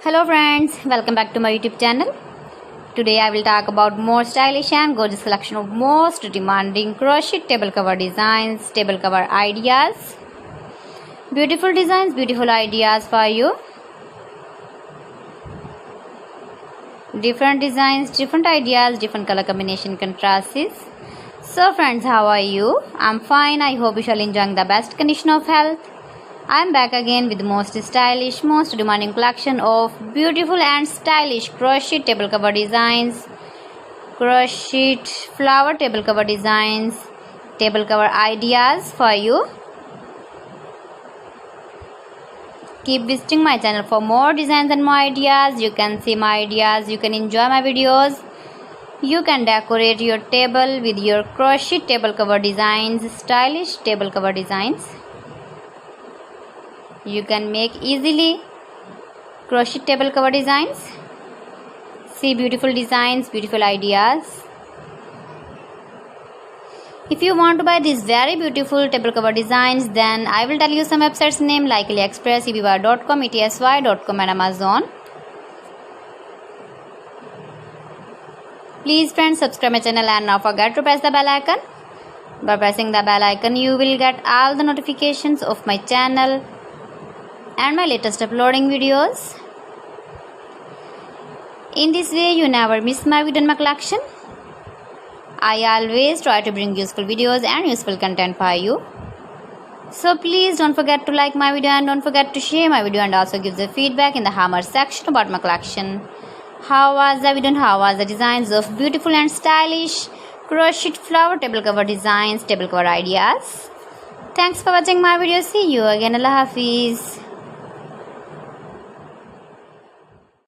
Hello friends, welcome back to my YouTube channel. Today I will talk about more stylish and gorgeous collection of most demanding crochet table cover designs, table cover ideas. Beautiful designs, beautiful ideas for you. Different designs, different ideas, different color combination contrasts. So friends, how are you? I'm fine. I hope you shall enjoy the best condition of health. I am back again with the most stylish, most demanding collection of beautiful and stylish crochet table cover designs, crochet flower table cover designs, table cover ideas for you. Keep visiting my channel for more designs and more ideas. You can see my ideas, you can enjoy my videos. You can decorate your table with your crochet table cover designs, stylish table cover designs. You can make easily crochet table cover designs. See beautiful designs, beautiful ideas. If you want to buy these very beautiful table cover designs, then I will tell you some websites name like AliExpress, eBay.com, etsy.com and Amazon. Please friends, subscribe my channel and not forget to press the bell icon. By pressing the bell icon, you will get all the notifications of my channel and my latest uploading videos. In this way, you never miss my video in my collection. I always try to bring useful videos and useful content for you. So please don't forget to like my video and don't forget to share my video and also give the feedback in the hammer section about my collection. How was the video and how was the designs of beautiful and stylish crochet flower table cover designs, table cover ideas? Thanks for watching my video. See you again. Allah Hafiz.